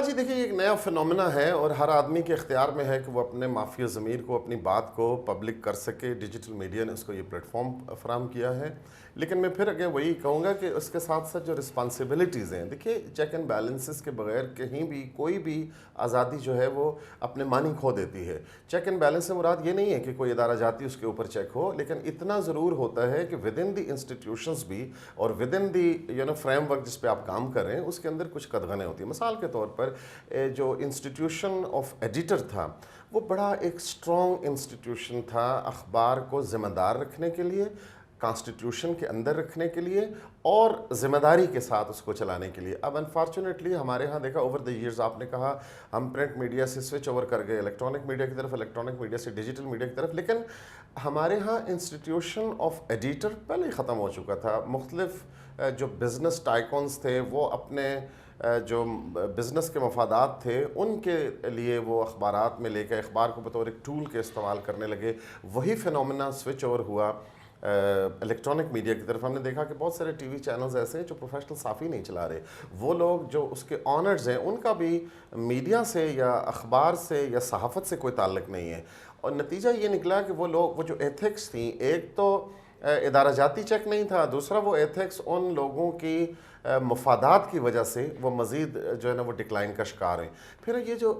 جی دیکھیے ایک نیا فنومنا ہے اور ہر آدمی کے اختیار میں ہے کہ وہ اپنے مافیا ضمیر کو اپنی بات کو پبلک کر سکے. ڈیجیٹل میڈیا نے اس کو یہ پلیٹ فارم فراہم کیا ہے. لیکن میں پھر اگین وہی کہوں گا کہ اس کے ساتھ ساتھ جو رسپانسبلٹیز ہیں, دیکھیے چیک اینڈ بیلنسز کے بغیر کہیں بھی کوئی بھی آزادی جو ہے وہ اپنے معنی کھو دیتی ہے. چیک اینڈ بیلنس سے مراد یہ نہیں ہے کہ کوئی ادارہ جاتی اس کے اوپر چیک ہو, لیکن اتنا ضرور ہوتا ہے کہ ود ان دی انسٹیٹیوشنز بھی اور with in the frame work جس پہ آپ کام کر رہے ہیں اس کے اندر کچھ قدغنیں ہوتی ہیں. مثال کے طور پر جو انسٹیٹیوشن آف ایڈیٹر تھا وہ بڑا ایک اسٹرانگ انسٹیٹیوشن تھا اخبار کو ذمہ دار رکھنے کے لیے, کانسٹیٹیوشن کے اندر رکھنے کے لیے اور ذمہ داری کے ساتھ اس کو چلانے کے لیے. اب انفارچونیٹلی ہمارے ہاں دیکھا اوور دا ایئرز, آپ نے کہا ہم پرنٹ میڈیا سے سوئچ اوور کر گئے الیکٹرانک میڈیا کی طرف, الیکٹرانک میڈیا سے ڈیجیٹل میڈیا کی طرف, لیکن ہمارے ہاں انسٹیٹیوشن آف ایڈیٹر پہلے ہی ختم ہو چکا تھا. مختلف جو بزنس ٹائکونز تھے وہ اپنے جو بزنس کے مفادات تھے ان کے لیے وہ اخبارات میں لے کے اخبار کو بطور ایک ٹول کے استعمال کرنے لگے. وہی فینومینا سوئچ اوور ہوا الیکٹرانک میڈیا کی طرف. ہم نے دیکھا کہ بہت سارے ٹی وی چینلز ایسے ہیں جو پروفیشنل صحافی نہیں چلا رہے, وہ لوگ جو اس کے آنرز ہیں ان کا بھی میڈیا سے یا اخبار سے یا صحافت سے کوئی تعلق نہیں ہے. اور نتیجہ یہ نکلا کہ وہ لوگ, وہ جو ایتھکس تھیں, ایک تو ادارہ جاتی چیک نہیں تھا, دوسرا وہ ایتھکس ان لوگوں کی مفادات کی وجہ سے وہ مزید جو ہے نا وہ ڈکلائن کا شکار ہیں. پھر یہ جو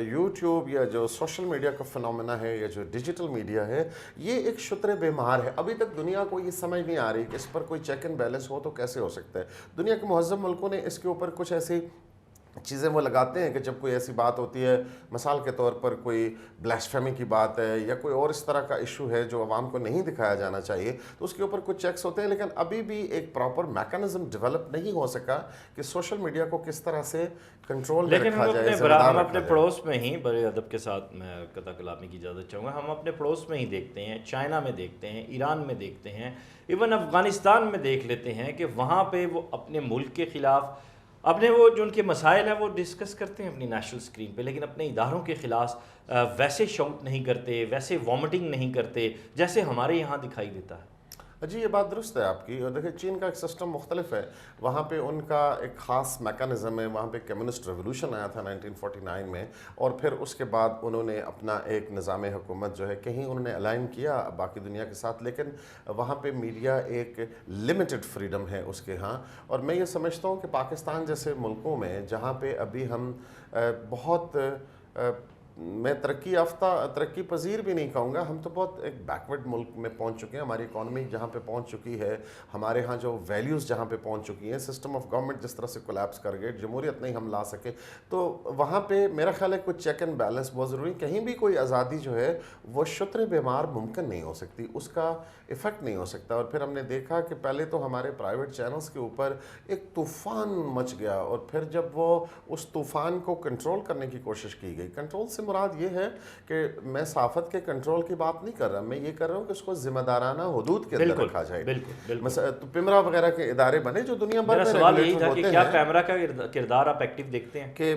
یوٹیوب یا جو سوشل میڈیا کا فنومینا ہے یا جو ڈیجیٹل میڈیا ہے یہ ایک شتر بے مہار ہے. ابھی تک دنیا کو یہ سمجھ نہیں آ رہی کہ اس پر کوئی چیک اینڈ بیلنس ہو تو کیسے ہو سکتا ہے. دنیا کے مہذب ملکوں نے اس کے اوپر کچھ ایسی چیزیں وہ لگاتے ہیں کہ جب کوئی ایسی بات ہوتی ہے, مثال کے طور پر کوئی بلیسفیمی کی بات ہے یا کوئی اور اس طرح کا ایشو ہے جو عوام کو نہیں دکھایا جانا چاہیے, تو اس کے اوپر کچھ چیکس ہوتے ہیں. لیکن ابھی بھی ایک پراپر میکانزم ڈیولپ نہیں ہو سکا کہ سوشل میڈیا کو کس طرح سے کنٹرول میں رکھا جائے. ہم اپنے پڑوس میں ہی, بڑے ادب کے ساتھ میں قطع کلامی کی اجازت چاہوں گا, ہم اپنے پڑوس میں ہی دیکھتے ہیں, چائنا میں دیکھتے ہیں, ایران میں دیکھتے ہیں, ایون افغانستان میں دیکھ لیتے ہیں کہ وہاں پہ وہ اپنے ملک کے خلاف اپنے وہ جو ان کے مسائل ہیں وہ ڈسکس کرتے ہیں اپنی نیشنل اسکرین پہ, لیکن اپنے اداروں کے خلاف ویسے شاؤٹ نہیں کرتے, ویسے وامٹنگ نہیں کرتے جیسے ہمارے یہاں دکھائی دیتا ہے. جی یہ بات درست ہے آپ کی. اور دیکھیں چین کا ایک سسٹم مختلف ہے, وہاں پہ ان کا ایک خاص میکانزم ہے. وہاں پہ کمیونسٹ ریولوشن آیا تھا 1949 میں, اور پھر اس کے بعد انہوں نے اپنا ایک نظام حکومت جو ہے کہیں انہوں نے الائن کیا باقی دنیا کے ساتھ, لیکن وہاں پہ میڈیا ایک لمیٹڈ فریڈم ہے اس کے ہاں. اور میں یہ سمجھتا ہوں کہ پاکستان جیسے ملکوں میں جہاں پہ ابھی ہم بہت میں ترقی پذیر بھی نہیں کہوں گا, ہم تو بہت ایک بیکورڈ ملک میں پہنچ چکے ہیں. ہماری اکانومی جہاں پہ پہنچ چکی ہے, ہمارے ہاں جو ویلیوز جہاں پہ پہنچ چکی ہیں, سسٹم آف گورنمنٹ جس طرح سے کولیپس کر گئے, جمہوریت نہیں ہم لا سکے, تو وہاں پہ میرا خیال ہے کچھ چیک اینڈ بیلنس بہت ضروری. کہیں بھی کوئی آزادی جو ہے وہ شتر بیمار ممکن نہیں ہو سکتی, اس کا افیکٹ نہیں ہو سکتا. اور پھر ہم نے دیکھا کہ پہلے تو ہمارے پرائیویٹ چینلز کے اوپر ایک طوفان مچ گیا, اور پھر جب وہ اس طوفان کو کنٹرول کرنے کی کوشش کی گئی, کنٹرول سے مراد یہ ہے کہ میں صحافت کے کنٹرول کی بات نہیں کر رہا, میں یہ کر رہا ہوں کہ اس کو ذمہ دارانہ حدود کے اندر رکھا جائے. تو پیمرا وغیرہ کے ادارے بنے جو دنیا بھر میں سوال یہی تھا کہ کیا پیمرا کا کردار آپ ایکٹیو دیکھتے ہیں کہ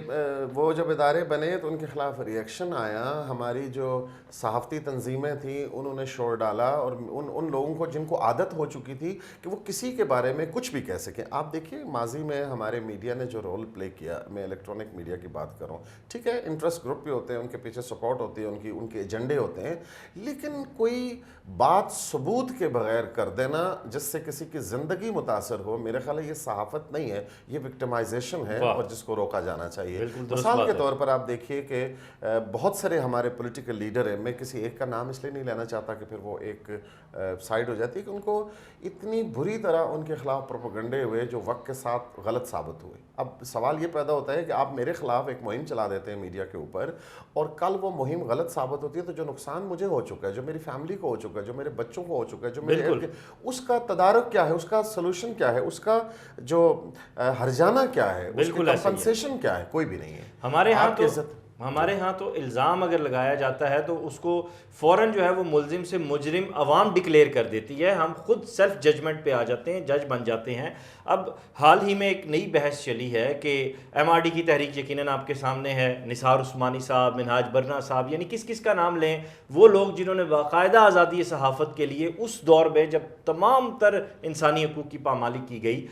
وہ جب ادارے بنے تو ان کے خلاف ریئیکشن آیا. ہماری جو صحافتی تنظیمیں تھیں انہوں نے شور ڈالا, اور ان لوگوں کو جن کو عادت ہو چکی تھی کہ وہ کسی کے بارے میں کچھ بھی کہہ سکیں. آپ دیکھیے ماضی میں ہمارے میڈیا نے جو رول پلے کیا, میں الیکٹرانک میڈیا کی بات کر رہا ہوں, ٹھیک ہے انٹرسٹ گروپ بھی ہوتے ہیں, ان کے پیچھے سپورٹ ہوتی ہے, ان کے ایجنڈے ہوتے ہیں, لیکن کوئی بات ثبوت کے بغیر کر دینا جس سے کسی کی زندگی متاثر ہو, میرے خیال ہے یہ صحافت نہیں ہے, یہ وکٹمائزیشن ہے اور جس کو روکا جانا چاہیے. مثال کے طور پر آپ دیکھیے کہ بہت سارے ہمارے پولیٹیکل لیڈر ہیں, میں کسی ایک کا نام اس لیے نہیں لینا چاہتا کہ پھر وہ ایک سائڈ ہو جاتی ہے, کہ ان کو اتنی بری طرح ان کے خلاف پروپیگنڈے ہوئے جو وقت کے ساتھ غلط ثابت ہوئے. اب سوال یہ پیدا ہوتا ہے کہ آپ میرے خلاف ایک مہم چلا دیتے ہیں میڈیا کے اوپر, اور کل وہ مہم غلط ثابت ہوتی ہے, تو جو نقصان مجھے ہو چکا ہے, جو میری فیملی کو ہو چکا ہے, جو میرے بچوں کو ہو چکا ہے, جو میرے اس کا تدارک کیا ہے, اس کا سلوشن کیا ہے, اس کا جو ہرجانہ کیا ہے, اس کی کمپنسیشن کیا ہے, کوئی بھی نہیں ہے. ہمارے ہاں تو الزام اگر لگایا جاتا ہے تو اس کو فوراً جو ہے وہ ملزم سے مجرم عوام ڈکلیئر کر دیتی ہے, ہم خود سیلف ججمنٹ پہ آ جاتے ہیں, جج بن جاتے ہیں. اب حال ہی میں ایک نئی بحث چلی ہے کہ ایم آر ڈی کی تحریک یقیناً آپ کے سامنے ہے, نثار عثمانی صاحب, منہاج برنا صاحب, یعنی کس کا نام لیں, وہ لوگ جنہوں نے باقاعدہ آزادی صحافت کے لیے اس دور میں جب تمام تر انسانی حقوق کی پامالی کی گئی,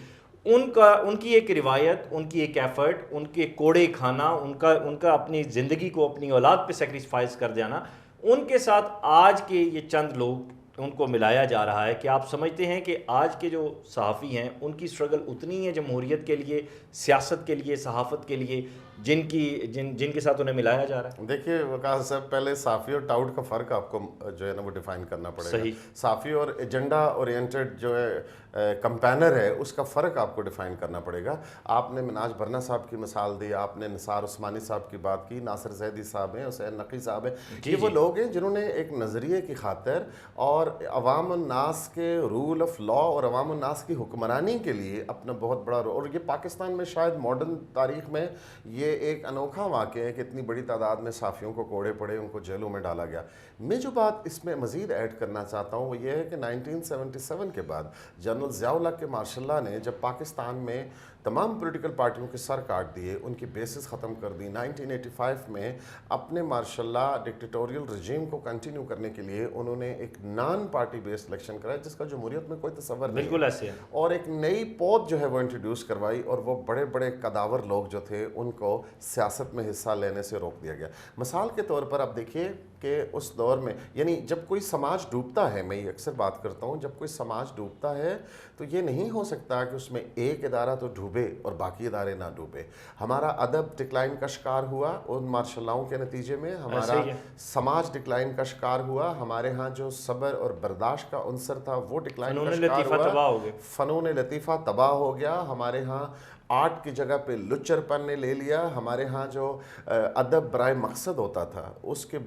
ان کی ایک روایت، ان کی ایک ایفرٹ، ان کے کوڑے کھانا، ان کا اپنی زندگی کو اپنی اولاد پہ سیکریفائز کر جانا، ان کے ساتھ آج کے یہ چند لوگ ان کو ملایا جا رہا ہے کہ آپ سمجھتے ہیں کہ آج کے جو صحافی ہیں ان کی اسٹرگل اتنی ہے جمہوریت کے لیے، سیاست کے لیے، صحافت کے لیے، جن کے ساتھ انہیں ملایا جا رہا ہے؟ دیکھیے وقاص صاحب، پہلے صحافی اور ٹاؤٹ کا فرق آپ کو جو ہے نا وہ ڈیفائن کرنا پڑے گا. صحافی اور ایجنڈا اورینٹڈ جو ہے کمپینر ہے، اس کا فرق آپ کو ڈیفائن کرنا پڑے گا. آپ نے مناج برنا صاحب کی مثال دی، آپ نے نثار عثمانی صاحب کی بات کی، ناصر زیدی صاحب ہیں، حسین نقی صاحب ہیں. یہ وہ لوگ ہیں جنہوں نے ایک نظریے کی خاطر اور عوام الناس کے رول آف لا اور عوام الناس کی حکمرانی کے لیے اپنا بہت بڑا رول. اور یہ پاکستان میں شاید ماڈرن تاریخ میں یہ ایک انوکھا واقعہ ہے کہ اتنی بڑی تعداد میں صحافیوں کو کوڑے پڑے، ان کو جیلوں میں ڈالا گیا. میں جو بات اس میں مزید ایڈ کرنا چاہتا ہوں وہ یہ ہے کہ 1977 کے بعد جنرل ضیاء الحق کے مارشل اللہ نے جب پاکستان میں تمام پولیٹیکل پارٹیوں کے سر کاٹ دیے، ان کی بیسز ختم کر دی، 1985 میں اپنے مارشل اللہ ڈکٹیٹوریل رجیم کو کنٹینیو کرنے کے لیے انہوں نے ایک نان پارٹی بیسڈ الیکشن کرایا جس کا جمہوریت میں کوئی تصور نہیں، بالکل ایسے ہے، اور ایک نئی پود جو ہے وہ انٹروڈیوس کروائی، اور وہ بڑے بڑے قداور لوگ جو تھے ان کو سیاست میں حصہ لینے سے روک دیا گیا. مثال کے طور پر آپ دیکھیے کہ اس دور میں، یعنی جب کوئی سماج ڈوبتا ہے، میں یہ اکثر بات کرتا ہوں، جب کوئی سماج ڈوبتا ہے تو یہ نہیں ہو سکتا کہ اس میں ایک ادارہ تو ڈوبے اور باقی ادارے نہ ڈوبے. ہمارا ادب ڈکلائن کا شکار ہوا ان مارشل لاؤں کے نتیجے میں، ہمارا سماج ڈکلائن کا شکار ہوا، ہمارے ہاں جو صبر اور برداشت کا عنصر تھا وہ ڈکلائن کا شکار ہوا، فنون لطیفہ تباہ ہو گیا، ہمارے ہاں آرٹ کی جگہ پہ لچر پن نے لے لیا، ہمارے ہاں جو ادب برائے مقصد ہوتا تھا اس کے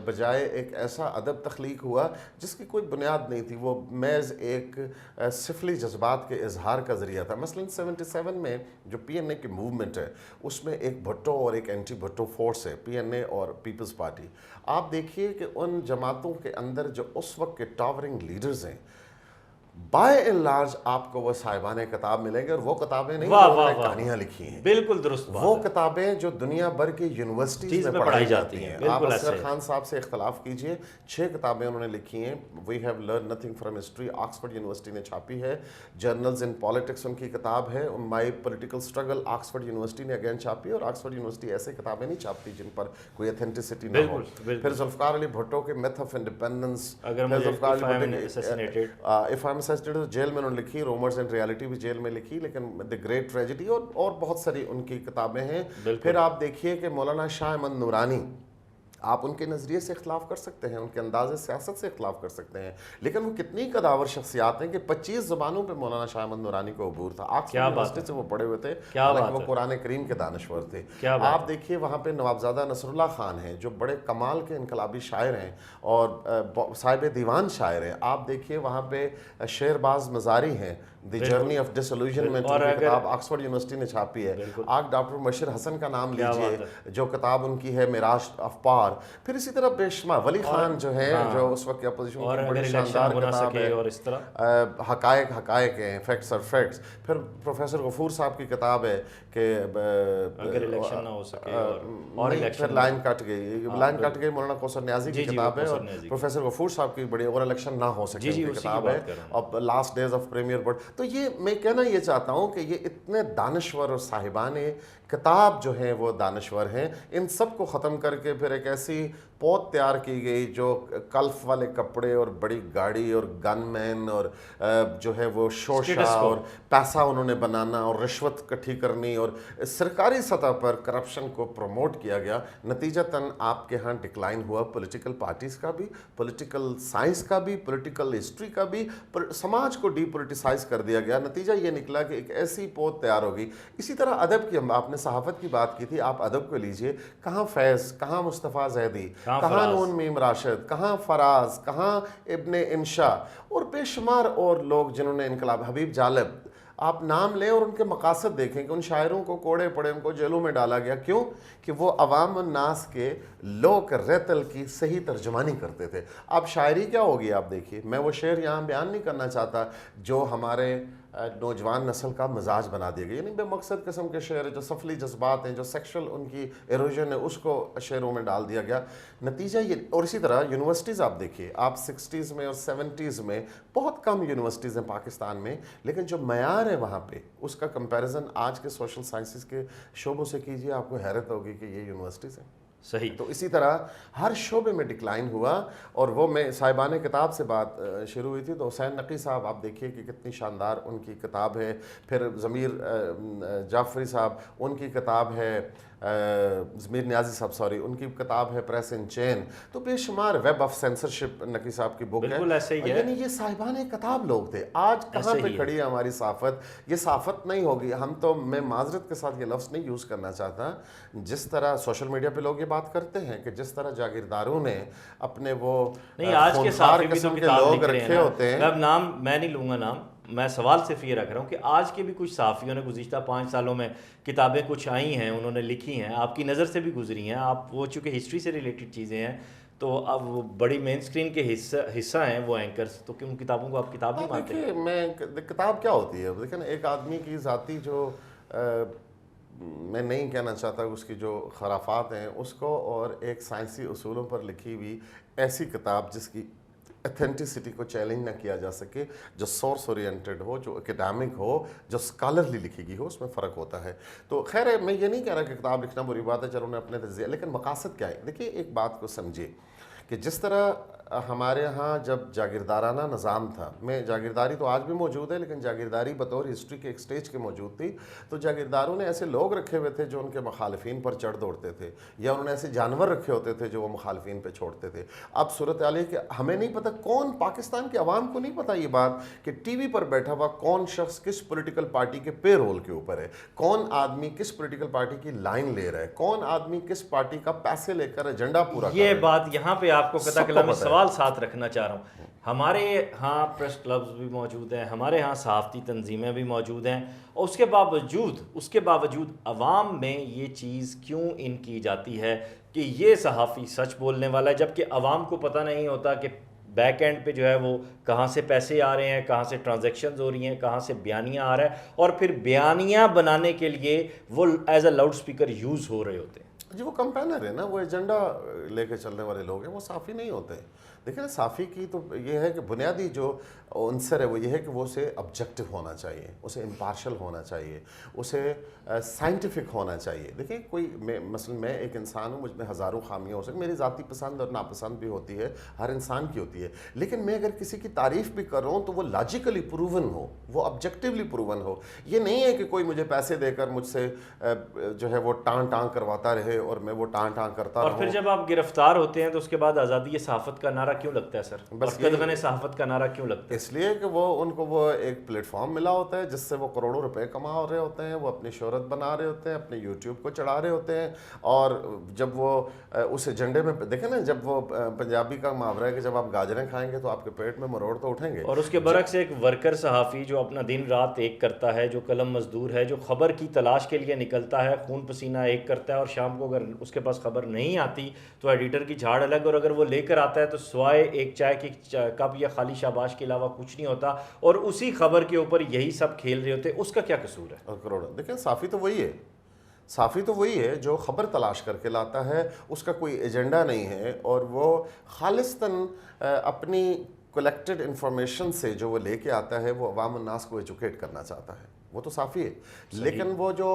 بجائے ایک ایسا ادب تخلیق ہوا جس کی کوئی بنیاد نہیں تھی، وہ محض ایک سفلی جذبات کے اظہار کا ذریعہ تھا. مثلا 77 میں جو پی این اے کی موومنٹ ہے اس میں ایک بھٹو اور ایک اینٹی بھٹو فورس ہے، پی این اے اور پیپلز پارٹی. آپ دیکھیے کہ ان جماعتوں کے اندر جو اس وقت کے ٹاورنگ لیڈرز ہیں، بائی اینڈ لارج آپ کو وہ صاحبان کتاب ملیں گے، اور وہ کتابیں نہیں جو کہانیاں لکھی ہیں، بالکل درست، وہ کتابیں جو دنیا بھر کی یونیورسٹیز میں پڑھائی جاتی ہیں. آپ اصغر خان صاحب سے اختلاف کیجئے، 6 کتابیں انہوں نے لکھی ہیں. We have learn nothing from history, Oxford University نے چھاپی ہے. جرنلز ان پالیٹکس ان کی کتاب ہے. مائی پولیٹیکل اسٹرگل آکسفورڈ یونیورسٹی نے اگین چھاپی، اور آکسفورڈ یونیورسٹی ایسے کتابیں نہیں چھاپتی جن پر کوئی اتھینٹسٹی نہ ہو. پھر ذوالفقار علی بھٹو کے میتھ آف انڈیپینڈنس، جیل میں لکھی، رومرز اینڈ ریالٹی بھی جیل میں لکھی، لیکن دی گریٹ ٹریجڈی اور بہت ساری ان کی کتابیں ہیں. پھر آپ دیکھیے کہ مولانا شاہ احمد نورانی، آپ ان کے نظریے سے اختلاف کر سکتے ہیں، ان کے انداز سیاست سے اختلاف کر سکتے ہیں، لیکن وہ کتنی قداور شخصیات ہیں کہ 25 زبانوں پہ مولانا شاہ احمد نورانی کو عبور تھا. آکسفورڈ یونیورسٹی سے وہ پڑھے ہوئے تھے، حالانکہ وہ قرآن کریم کے دانشور تھے. آپ دیکھیے وہاں پہ نوابزادہ نصر اللہ خان ہیں جو بڑے کمال کے انقلابی شاعر ہیں اور صاحب دیوان شاعر ہیں. آپ دیکھیے وہاں پہ شہرباز مزاری ہیں، دی جرنی آف ڈس الوژنمنٹ کی کتاب آکسفورڈ یونیورسٹی نے چھاپی ہے. آپ ڈاکٹر مبشر حسن کا نام لیجئے جو کتاب ان کی ہے معراج آف پار. پھر اسی طرح بے شمار ولی خان جو ہے جو اس وقت کی اپوزیشن کی بڑی شاندار کتاب ہے، اور اس طرح حقائق ہیں، فیکٹس اور فیکٹس. پھر پروفیسر غفور صاحب کی کتاب ہے کہ اگر الیکشن نہ ہو سکے، اور پھر لائن کٹ گئی مولانا کوثر نیازی کی کتاب ہے، اور پروفیسر غفور صاحب کی بڑی اور الیکشن نہ ہو سکے کی کتاب ہے، اور last days of premier board. تو یہ میں کہنا یہ چاہتا ہوں کہ یہ اتنے دانشور اور صاحبان کتاب جو ہیں وہ دانشور ہیں. ان سب کو ختم کر کے پھر ایک ایسی پود تیار کی گئی جو کلف والے کپڑے اور بڑی گاڑی اور گن مین اور جو ہے وہ شوشہ اور پیسہ انہوں نے بنانا اور رشوت اکٹھی کرنی اور سرکاری سطح پر کرپشن کو پروموٹ کیا گیا. نتیجتاً آپ کے ہاں ڈکلائن ہوا پولیٹیکل پارٹیز کا بھی، پولیٹیکل سائنس کا بھی، پولیٹیکل ہسٹری کا بھی، سماج کو ڈی پولیٹیسائز کر دیا گیا. نتیجہ یہ نکلا کہ ایک ایسی پود تیار ہوگی. اسی طرح ادب کی، آپ نے صحافت کی بات کی تھی، آپ ادب کو لیجئے، کہاں فیض، کہاں مصطفیٰ زیدی، کہاں نون میم راشد، کہاں فراز، کہاں ابن انشا، اور بے شمار اور لوگ جنہوں نے انقلاب، حبیب جالب، آپ نام لیں اور ان کے مقاصد دیکھیں کہ ان شاعروں کو کوڑے پڑے، ان کو جیلوں میں ڈالا گیا. کیوں؟ کہ وہ عوام الناس کے لوک ریتل کی صحیح ترجمانی کرتے تھے. اب شاعری کیا ہوگی آپ دیکھیے، میں وہ شعر یہاں بیان نہیں کرنا چاہتا جو ہمارے نوجوان نسل کا مزاج بنا دیا گیا، یعنی بے مقصد قسم کے شعر جو سفلی جذبات ہیں، جو سیکشل ان کی ایروژن ہے، اس کو شعروں میں ڈال دیا گیا. نتیجہ یہ، اور اسی طرح یونیورسٹیز آپ دیکھیے، آپ 60s میں اور 70s میں بہت کم یونیورسٹیز ہیں پاکستان میں، لیکن جو معیار ہے وہاں پہ اس کا کمپیریزن آج کے سوشل سائنسز کے شعبوں سے کیجیے، آپ کو حیرت ہوگی کہ یہ یونیورسٹیز ہیں. صحیح. تو اسی طرح ہر شعبے میں ڈکلائن ہوا. اور وہ میں صاحبان کتاب سے بات شروع ہوئی تھی تو حسین نقی صاحب آپ دیکھیے کہ کتنی شاندار ان کی کتاب ہے. پھر ضمیر جعفری صاحب ان کی کتاب ہے، ضمیر نیازی صاحب سوری، ان کی کتاب ہے پریس ان چین. تو بے شمار ویب آف سینسرشپ نقی صاحب کی بک ہے. بالکل ایسے ہی ہے. یعنی یہ صاحبان کتاب لوگ تھے. آج کہاں پہ کھڑی ہے ہماری صحافت؟ یہ صحافت نہیں ہوگی. ہم تو، میں معذرت کے ساتھ یہ لفظ نہیں یوز کرنا چاہتا، جس طرح سوشل میڈیا پہ لوگ یہ بات کرتے ہیں کہ جس طرح جاگیرداروں نے اپنے وہ نہیں، آج کے صحافی بھی تو کتاب لوگ لکھ رہے رکھے ہوتے ہیں. اب نام میں نہیں لوں گا نام، میں سوال صرف یہ رکھ رہا ہوں کہ آج کے بھی کچھ صحافیوں نے گزشتہ 5 سالوں میں کتابیں کچھ آئی ہیں، انہوں نے لکھی ہیں، آپ کی نظر سے بھی گزری ہیں، آپ وہ چونکہ ہسٹری سے ریلیٹڈ چیزیں ہیں تو اب وہ بڑی مین سکرین کے حصہ ہیں وہ اینکرز، تو ان کتابوں کو آپ کتاب نہیں مانتے؟ دیکھیے، میں کتاب کیا ہوتی ہے، دیکھیں نا، ایک آدمی کی ذاتی جو میں نہیں کہنا چاہتا اس کی جو خرافات ہیں اس کو، اور ایک سائنسی اصولوں پر لکھی ہوئی ایسی کتاب جس کی اتھینٹسٹی کو چیلنج نہ کیا جا سکے، جو سورس اورینٹڈ ہو، جو اکیڈیمک ہو، جو اسکالرلی لکھی گئی ہو، اس میں فرق ہوتا ہے. تو خیر ہے، میں یہ نہیں کہہ رہا کہ کتاب لکھنا بری بات ہے، چلو انہیں اپنے تجزیہ، لیکن مقاصد کیا ہے؟ دیکھیے، ایک بات کو سمجھیے کہ جس طرح ہمارے ہاں جب جاگیردارانہ نظام تھا، میں جاگیرداری تو آج بھی موجود ہے، لیکن جاگیرداری بطور ہسٹری کے ایک سٹیج کے موجود تھی، تو جاگیرداروں نے ایسے لوگ رکھے ہوئے تھے جو ان کے مخالفین پر چڑھ دوڑتے تھے، یا انہوں نے ایسے جانور رکھے ہوتے تھے جو وہ مخالفین پہ چھوڑتے تھے. اب صورتحال ہے کہ ہمیں نہیں پتہ، کون پاکستان کے عوام کو نہیں پتہ یہ بات کہ ٹی وی پر بیٹھا ہوا کون شخص کس پولیٹیکل پارٹی کے پے رول کے اوپر ہے، کون آدمی کس پولیٹیکل پارٹی کی لائن لے رہا ہے، کون آدمی کس پارٹی کا پیسے لے کر ایجنڈا پورا کر رہا ہے. یہ بات یہاں پہ آپ کو قطع کلام میں سوال ساتھ رکھنا چاہ رہا ہوں. ہمارے ہاں پریس کلبز بھی موجود ہیں، ہمارے ہاں صحافتی تنظیمیں بھی موجود ہیں، اور اس کے باوجود عوام میں یہ چیز کیوں ان کی جاتی ہے کہ یہ صحافی سچ بولنے والا ہے، جبکہ عوام کو پتہ نہیں ہوتا کہ بیک اینڈ پہ جو ہے وہ کہاں سے پیسے آ رہے ہیں، کہاں سے ٹرانزیکشنز ہو رہی ہیں، کہاں سے بیانیہ آ رہا ہے، اور پھر بیانیہ بنانے کے لیے وہ as a loud speaker use ہو رہے ہوتے ہیں. جی، وہ کمپینر ہے نا، وہ ایجنڈا لے کے چلنے والے لوگ ہیں، وہ صحافی نہیں ہوتے. دیکھیں نا، صحافی کی تو یہ ہے کہ بنیادی جو عنصر ہے وہ یہ ہے کہ وہ اسے آبجیکٹو ہونا چاہیے، اسے امپارشل ہونا چاہیے، اسے سائنٹیفک ہونا چاہیے. دیکھیں، مثلا میں ایک انسان ہوں، مجھ میں ہزاروں خامیاں ہو سکتی، میری ذاتی پسند اور ناپسند بھی ہوتی ہے، ہر انسان کی ہوتی ہے، لیکن میں اگر کسی کی تعریف بھی کر رہا ہوں تو وہ لاجیکلی پروون ہو، وہ آبجیکٹیولی پروون ہو. یہ نہیں ہے کہ کوئی مجھے پیسے دے کر مجھ سے جو ہے وہ ٹان کرواتا رہے اور میں وہ ٹان کرتا رہوں. اور پھر جب آپ گرفتار ہوتے ہیں تو اس کے بعد آزادی صحافت کا نعرہ کیوں لگتا ہے سر؟ بس قدغن صحافت کا نعرہ کیوں لگتا ہے؟ اس لیے کہ ان کو وہ ایک پلیٹ فارم ملا ہوتا ہے جس سے وہ کروڑوں روپے کما رہے ہوتے ہیں، وہ اپنی شہرت بنا رہے ہوتے ہیں، اپنے یوٹیوب کو چڑھا رہے ہوتے ہیں. اور جب وہ اس ایجنڈے میں دیکھیں نا، جب وہ پنجابی کا محاورہ ہے کہ جب آپ گاجریں کھائیں گے تو آپ کے پیٹ میں مروڑ تو اٹھیں گے. اور اس کے برعکس ایک ورکر صحافی جو اپنا دن رات ایک کرتا ہے، جو قلم مزدور ہے، جو خبر کی تلاش کے لیے نکلتا ہے، خون پسینہ ایک کرتا ہے، اور شام کو اگر اس کے پاس خبر نہیں آتی تو ایڈیٹر کی جھاڑ الگ، اور اگر وہ لے کر آتا ہے تو سوائے ایک چائے کی کپ یا خالی شاباش کے علاوہ کچھ نہیں ہوتا، اور اسی خبر کے اوپر یہی سب کھیل رہے ہوتے ہیں. اس کا کیا قصور ہے؟ اور کروڑوں. دیکھیں، صحافی تو وہی ہے جو خبر تلاش کر کے لاتا ہے، اس کا کوئی ایجنڈا نہیں ہے، اور وہ خالصتاً اپنی کلیکٹڈ انفارمیشن سے جو وہ لے کے آتا ہے وہ عوام الناس کو ایجوکیٹ کرنا چاہتا ہے. وہ تو صحافی ہے. لیکن وہ جو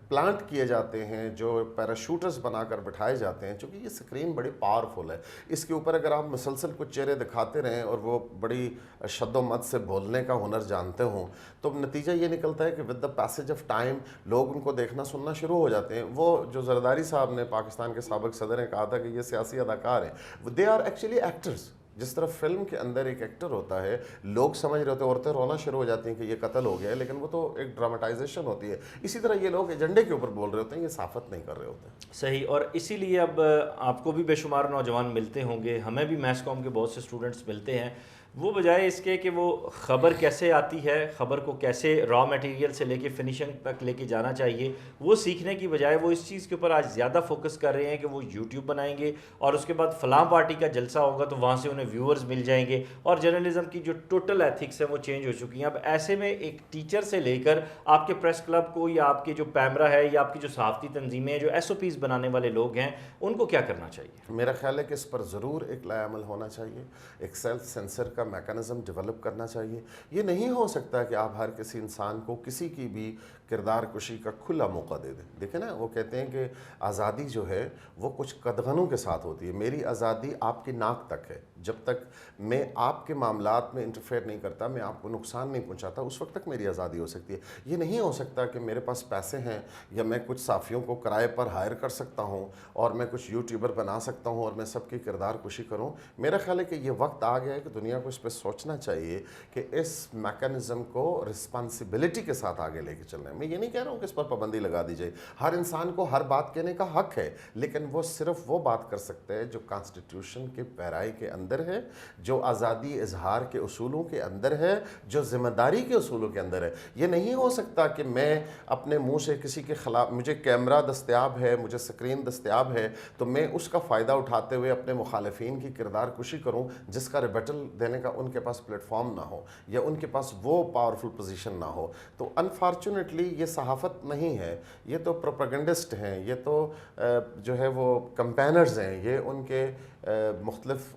پلانٹ کیے جاتے ہیں، جو پیراشوٹرز بنا کر بٹھائے جاتے ہیں، چونکہ یہ سکرین بڑی پاورفل ہے، اس کے اوپر اگر آپ مسلسل کچھ چہرے دکھاتے رہیں اور وہ بڑی شد و مت سے بولنے کا ہنر جانتے ہوں، تو نتیجہ یہ نکلتا ہے کہ with the passage of time لوگ ان کو دیکھنا سننا شروع ہو جاتے ہیں. وہ جو زرداری صاحب نے، پاکستان کے سابق صدر نے کہا تھا کہ یہ سیاسی اداکار ہیں، دے آر ایکچولی ایکٹرز. جس طرح فلم کے اندر ایک ایکٹر ہوتا ہے، لوگ سمجھ رہے ہوتے ہیں، عورتیں رونا شروع ہو جاتی ہیں کہ یہ قتل ہو گیا ہے، لیکن وہ تو ایک ڈراماٹائزیشن ہوتی ہے. اسی طرح یہ لوگ ایجنڈے کے اوپر بول رہے ہوتے ہیں، یہ صحافت نہیں کر رہے ہوتے ہیں. صحیح. اور اسی لیے اب آپ کو بھی بے شمار نوجوان ملتے ہوں گے، ہمیں بھی میس کام کے بہت سے اسٹوڈنٹس ملتے ہیں، وہ بجائے اس کے کہ وہ خبر کیسے آتی ہے، خبر کو کیسے را میٹیریل سے لے کے فنیشنگ تک لے کے جانا چاہیے، وہ سیکھنے کی بجائے وہ اس چیز کے اوپر آج زیادہ فوکس کر رہے ہیں کہ وہ یوٹیوب بنائیں گے، اور اس کے بعد فلاں پارٹی کا جلسہ ہوگا تو وہاں سے انہیں ہمیں ویورز مل جائیں گے اور جرنلزم کی جو ٹوٹل ایتھکس ہیں وہ چینج ہو چکی ہیں. اب ایسے میں ایک ٹیچر سے لے کر آپ کے پریس کلب کو یا آپ کے جو پیمرا ہے یا آپ کی جو صحافتی تنظیمیں ہیں جو ایس او پیز بنانے والے لوگ ہیں ان کو کیا کرنا چاہیے؟ میرا خیال ہے کہ اس پر ضرور ایک لائے عمل ہونا چاہیے, ایک سیلف سینسر کا میکانزم ڈیولپ کرنا چاہیے. یہ نہیں ہو سکتا کہ آپ ہر کسی انسان کو کسی کی بھی کردار کشی کا کھلا موقع دے دیں. دیکھیں نا, وہ کہتے ہیں کہ آزادی جو ہے وہ کچھ قدغنوں کے ساتھ ہوتی ہے. میری آزادی آپ کی ناک تک ہے. جب تک میں آپ کے معاملات میں انٹرفیئر نہیں کرتا, میں آپ کو نقصان نہیں پہنچاتا, اس وقت تک میری آزادی ہو سکتی ہے. یہ نہیں ہو سکتا کہ میرے پاس پیسے ہیں یا میں کچھ صحافیوں کو کرائے پر ہائر کر سکتا ہوں اور میں کچھ یوٹیوبر بنا سکتا ہوں اور میں سب کی کردار کشی کروں. میرا خیال ہے کہ یہ وقت آ گیا ہے کہ دنیا کو اس پہ سوچنا چاہیے کہ اس میکانزم کو رسپانسبلٹی کے ساتھ آگے لے کے چلنا ہے. میں یہ نہیں کہہ رہا ہوں کہ اس پر پابندی لگا دی جائے. ہر انسان کو ہر بات کہنے کا حق ہے, لیکن وہ صرف وہ بات کر سکتا ہے جو کانسٹیٹیوشن کے پیرائی کے اندر ہے, جو آزادی اظہار کے اصولوں کے اندر ہے, جو ذمہ داری کے اصولوں کے اندر ہے. یہ نہیں ہو سکتا کہ میں اپنے منہ سے کسی کے خلاف, مجھے کیمرہ دستیاب ہے, مجھے سکرین دستیاب ہے, تو میں اس کا فائدہ اٹھاتے ہوئے اپنے مخالفین کی کردار کشی کروں جس کا ریبٹل دینے کا ان کے پاس پلیٹ فارم نہ ہو یا ان کے پاس وہ پاورفل پوزیشن نہ ہو. تو انفارچونیٹلی یہ صحافت نہیں ہے, یہ تو پروپیگنڈسٹ ہیں, یہ تو جو ہے وہ کمپینرز ہیں, یہ ان کے مختلف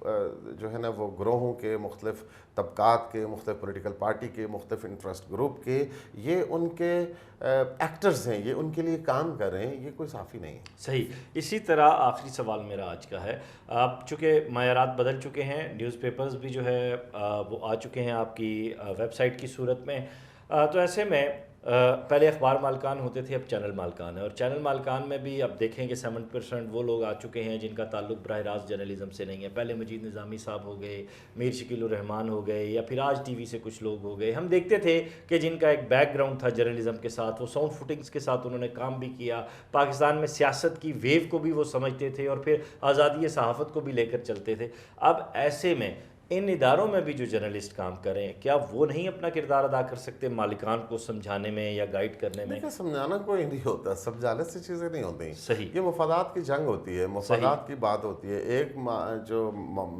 جو ہے نا وہ گروہوں کے, مختلف طبقات کے, مختلف پولیٹیکل پارٹی کے, مختلف انٹرسٹ گروپ کے, یہ ان کے ایکٹرز ہیں, یہ ان کے لیے کام کر رہے ہیں. یہ کوئی صحافی نہیں ہے. صحیح. اسی طرح آخری سوال میرا آج کا ہے, اب چونکہ معیارات بدل چکے ہیں, نیوز پیپرز بھی جو ہے وہ آ چکے ہیں آپ کی ویب سائٹ کی صورت میں, تو ایسے میں پہلے اخبار مالکان ہوتے تھے, اب چینل مالکان ہیں, اور چینل مالکان میں بھی اب دیکھیں کہ 70% وہ لوگ آ چکے ہیں جن کا تعلق براہ راست جرنلزم سے نہیں ہے. پہلے مجید نظامی صاحب ہو گئے, میر شکیل الرحمان ہو گئے, یا پھر آج ٹی وی سے کچھ لوگ ہو گئے. ہم دیکھتے تھے کہ جن کا ایک بیک گراؤنڈ تھا جرنلزم کے ساتھ, وہ ساؤنڈ فوٹنگز کے ساتھ انہوں نے کام بھی کیا, پاکستان میں سیاست کی ویو کو بھی وہ سمجھتے تھے اور پھر آزادی صحافت کو بھی لے کر چلتے تھے. اب ایسے میں ان اداروں میں بھی جو جرنلسٹ کام کریں, کیا وہ نہیں اپنا کردار ادا کر سکتے مالکان کو سمجھانے میں یا گائیڈ کرنے میں؟ دیکھیں, سمجھانا کوئی نہیں ہوتا, سمجھانے سے چیزیں نہیں ہوتی. صحیح. یہ مفادات کی جنگ ہوتی ہے, مفادات کی بات ہوتی ہے. ایک جو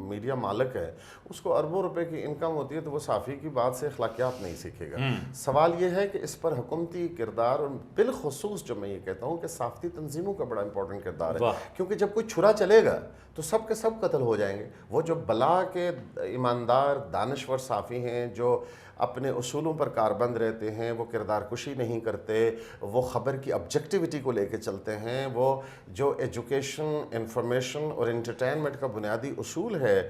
میڈیا مالک ہے اس کو اربوں روپے کی انکم ہوتی ہے, تو وہ صحافی کی بات سے اخلاقیات نہیں سیکھے گا. سوال یہ ہے کہ اس پر حکومتی کردار, اور بالخصوص جو میں یہ کہتا ہوں کہ صحافتی تنظیموں کا بڑا امپورٹنٹ کردار ہے, کیونکہ جب کوئی چھرا چلے گا تو سب کے سب قتل ہو جائیں گے. وہ جو بلا کے ایماندار دانشور صحافی ہیں, جو اپنے اصولوں پر کاربند رہتے ہیں, وہ کردار کشی نہیں کرتے, وہ خبر کی آبجیکٹیوٹی کو لے کے چلتے ہیں, وہ جو ایجوکیشن, انفارمیشن اور انٹرٹینمنٹ کا بنیادی اصول ہے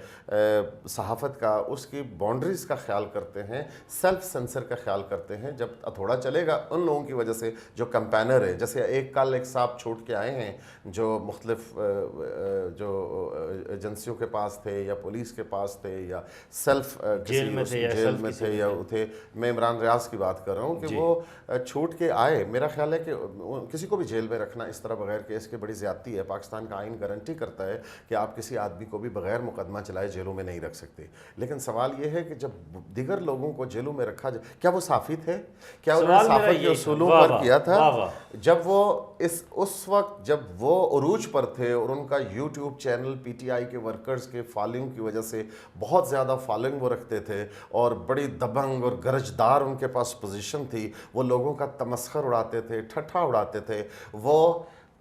صحافت کا, اس کی باؤنڈریز کا خیال کرتے ہیں, سیلف سینسر کا خیال کرتے ہیں. جب تھوڑا چلے گا ان لوگوں کی وجہ سے جو کمپینر ہیں, جیسے کل ایک صاحب چھوٹ کے آئے ہیں جو مختلف جو ایجنسیوں کے پاس تھے یا پولیس کے پاس تھے یا سیلف جیل میں تھے یا تھے, میں عمران ریاض کی بات کر رہا ہوں کہ وہ چھوٹ کے آئے. میرا خیال ہے کہ کسی کو بھی جیل میں رکھنا اس طرح بغیر کیس کے بڑی زیادتی ہے. پاکستان کا آئین گارنٹی کرتا ہے کہ آپ کسی آدمی کو بھی بغیر مقدمہ چلائے جیلوں میں نہیں رکھ سکتے. لیکن سوال یہ ہے کہ جب دیگر لوگوں کو جیلوں میں رکھا جائے, کیا وہ صحافی تھے؟ کیا انہوں نے صحافت کے اصولوں پر کیا تھا؟ جب وہ اس وقت جب وہ عروج پر تھے اور ان کا یوٹیوب چینل پی ٹی آئی کے ورکرز کے فالوئنگ کی وجہ سے بہت زیادہ فالوئنگ وہ رکھتے تھے اور بڑی دبنگ اور گرجدار ان کے پاس پوزیشن تھی, وہ لوگوں کا تمسخر اڑاتے تھے, ٹھٹھا اڑاتے تھے. وہ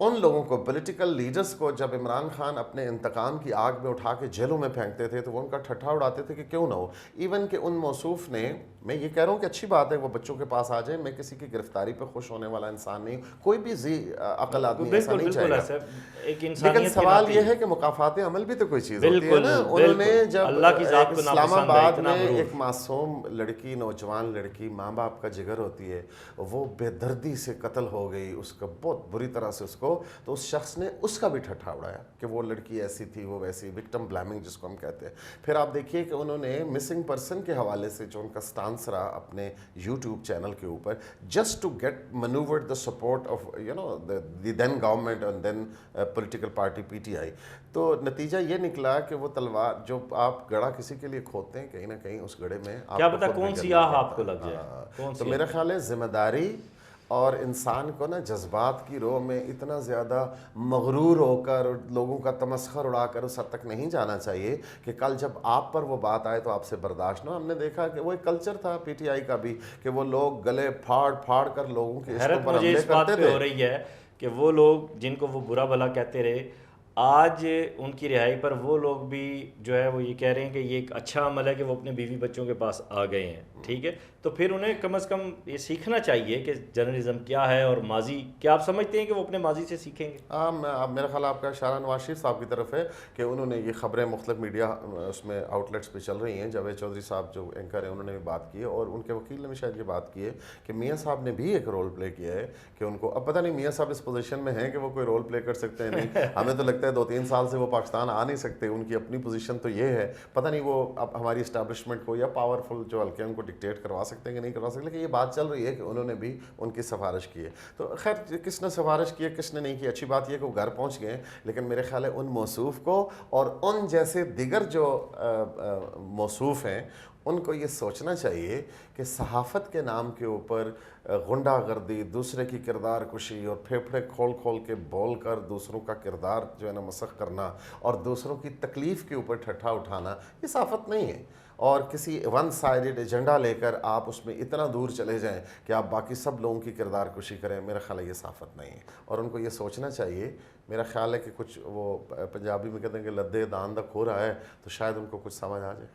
ان لوگوں کو, پولیٹیکل لیڈرز کو, جب عمران خان اپنے انتقام کی آگ میں اٹھا کے جیلوں میں پھینکتے تھے تو وہ ان کا ٹھٹھا اڑاتے تھے کہ کیوں نہ ہو. ایون کہ ان موصوف نے, میں یہ کہہ رہا ہوں کہ اچھی بات ہے وہ بچوں کے پاس آ جائے, میں کسی کی گرفتاری پہ خوش ہونے والا انسان نہیں, کوئی بھی ذی عقل آدمی ایسا نہیں چاہے گا. لیکن سوال یہ ہے کہ مکافات عمل بھی تو کوئی چیز ہوتی ہے نا. انہوں نے جب اسلام آباد میں ایک معصوم لڑکی, نوجوان لڑکی, ماں باپ کا جگر ہوتی ہے, وہ بے دردی سے قتل ہو گئی, اس کا بہت بری طرح سے اس کو, تو اس شخص نے اس کا بھی ٹھٹھا اڑایا کہ وہ لڑکی ایسی تھی, وہ ویسی, وکٹم بلیمنگ جس کو ہم کہتے ہیں. پھر آپ دیکھیے کہ انہوں نے مسنگ پرسن کے حوالے سے جو ان کا سٹانس رہا اپنے یوٹیوب چینل کے اوپر, جسٹ ٹو گیٹ منوورڈ the support of the then government and then political party P T I. تو نتیجہ یہ نکلا کہ وہ تلوار جو آپ گڑھا کسی کے لیے کھودتے ہیں, کہیں نہ کہیں اس گڑھے میں کیا پتہ کون سی آہ آپ کو لگ جائے. تو میرا خیال ہے ذمہ داری اور انسان کو نا جذبات کی رو میں اتنا زیادہ مغرور ہو کر لوگوں کا تمسخر اڑا کر اس حد تک نہیں جانا چاہیے کہ کل جب آپ پر وہ بات آئے تو آپ سے برداشت نہ ہو. ہم نے دیکھا کہ وہ ایک کلچر تھا پی ٹی آئی کا بھی کہ وہ لوگ گلے پھاڑ پھاڑ کر لوگوں کے حیرت مجھے اس بات پہ ہو رہی ہے کہ وہ لوگ جن کو وہ برا بھلا کہتے رہے آج ان کی رہائی پر وہ لوگ بھی جو ہے وہ یہ کہہ رہے ہیں کہ یہ ایک اچھا عمل ہے کہ وہ اپنے بیوی بچوں کے پاس آ گئے ہیں. ٹھیک ہے, تو پھر انہیں کم از کم یہ سیکھنا چاہیے کہ جرنلزم کیا ہے اور ماضی کیا. آپ سمجھتے ہیں کہ وہ اپنے ماضی سے سیکھیں گے؟ میرا خیال آپ کا اشارہ نواز شریف صاحب کی طرف ہے کہ انہوں نے یہ خبریں مختلف میڈیا اس میں آؤٹ لیٹس پہ چل رہی ہیں. جاوید چودھری صاحب جو اینکر ہیں انہوں نے بھی بات کی ہے اور ان کے وکیل نے بھی شاید یہ بات کی ہے کہ میاں صاحب نے بھی ایک رول پلے کیا ہے کہ ان کو اب پتہ نہیں میاں صاحب اس پوزیشن میں ہیں کہ وہ کوئی رول پلے کر سکتے ہیں نہیں. ہمیں تو لگتا ہے 2-3 سال سے وہ پاکستان آ نہیں سکتے. ان کی اپنی پوزیشن تو یہ ہے, پتہ نہیں وہ اب ہماری اسٹیبلشمنٹ کو یا پاورفل جو حلقے ہیں ان کو ڈکٹیٹ کروا سکتے ہیں کہ نہیں کروا سکتے. لیکن یہ بات چل رہی ہے کہ انہوں نے بھی ان کی سفارش کی ہے. تو خیر کس نے سفارش کی ہے کس نے نہیں کی, اچھی بات یہ کہ وہ گھر پہنچ گئے. لیکن میرے خیال ہے ان موصوف کو اور ان جیسے دیگر جو موصوف ہیں ان کو یہ سوچنا چاہیے کہ صحافت کے نام کے اوپر غنڈہ گردی, دوسرے کی کردار کشی اور پھیپھڑے کھول کھول کے بول کر دوسروں کا کردار جو ہے نا مسخ کرنا اور دوسروں کی تکلیف کے اوپر ٹھٹھا اٹھانا یہ صحافت نہیں ہے. اور کسی ون سائیڈڈ ایجنڈا لے کر آپ اس میں اتنا دور چلے جائیں کہ آپ باقی سب لوگوں کی کردار کشی کریں, میرا خیال ہے یہ صحافت نہیں ہے. اور ان کو یہ سوچنا چاہیے. میرا خیال ہے کہ کچھ وہ پنجابی میں کہتے ہیں کہ لدے دان دا کھو رہا ہے, تو شاید ان کو کچھ سمجھ آ جائے.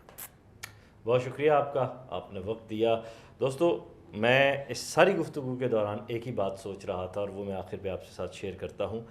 بہت شکریہ آپ کا, آپ نے وقت دیا. دوستو میں اس ساری گفتگو کے دوران ایک ہی بات سوچ رہا تھا اور وہ میں آخر پہ آپ کے ساتھ شیئر کرتا ہوں.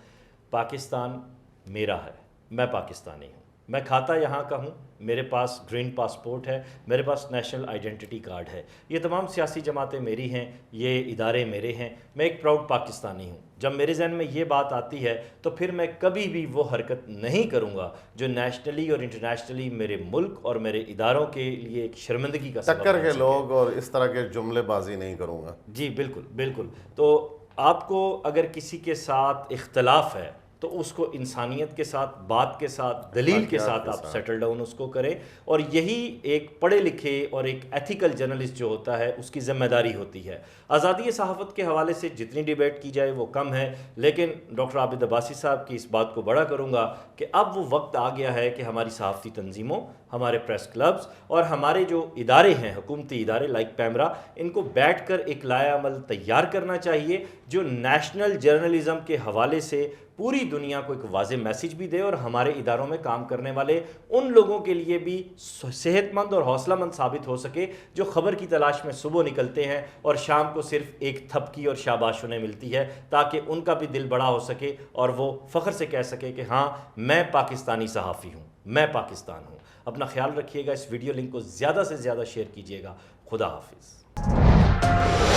پاکستان میرا ہے, میں پاکستانی ہوں, میں کھاتا یہاں کا ہوں, میرے پاس گرین پاسپورٹ ہے, میرے پاس نیشنل آئیڈینٹی کارڈ ہے, یہ تمام سیاسی جماعتیں میری ہیں, یہ ادارے میرے ہیں, میں ایک پراؤڈ پاکستانی ہوں. جب میرے ذہن میں یہ بات آتی ہے تو پھر میں کبھی بھی وہ حرکت نہیں کروں گا جو نیشنلی اور انٹرنیشنلی میرے ملک اور میرے اداروں کے لیے ایک شرمندگی کا سبب ٹکر کے لوگ اور اس طرح کے جملے بازی نہیں کروں گا. جی بالکل بالکل. تو آپ کو اگر کسی کے ساتھ اختلاف ہے تو اس کو انسانیت کے ساتھ, بات کے ساتھ, دلیل کے ساتھ آپ سیٹل ڈاؤن اس کو کریں. اور یہی ایک پڑھے لکھے اور ایک ایتھیکل جرنلسٹ جو ہوتا ہے اس کی ذمہ داری ہوتی ہے. آزادی صحافت کے حوالے سے جتنی ڈیبیٹ کی جائے وہ کم ہے, لیکن ڈاکٹر عابد عباسی صاحب کی اس بات کو بڑا کروں گا کہ اب وہ وقت آ گیا ہے کہ ہماری صحافتی تنظیموں, ہمارے پریس کلبز اور ہمارے جو ادارے ہیں, حکومتی ادارے لائک پیمرا, ان کو بیٹھ کر ایک لائحہ عمل تیار کرنا چاہیے جو نیشنل جرنلزم کے حوالے سے پوری دنیا کو ایک واضح میسیج بھی دے اور ہمارے اداروں میں کام کرنے والے ان لوگوں کے لیے بھی صحت مند اور حوصلہ مند ثابت ہو سکے جو خبر کی تلاش میں صبح نکلتے ہیں اور شام کو صرف ایک تھپکی اور شاباش انہیں ملتی ہے, تاکہ ان کا بھی دل بڑا ہو سکے اور وہ فخر سے کہہ سکے کہ ہاں میں پاکستانی صحافی ہوں, میں پاکستان ہوں. اپنا خیال رکھیے گا, اس ویڈیو لنک کو زیادہ سے زیادہ شیئر کیجیے گا. خدا حافظ.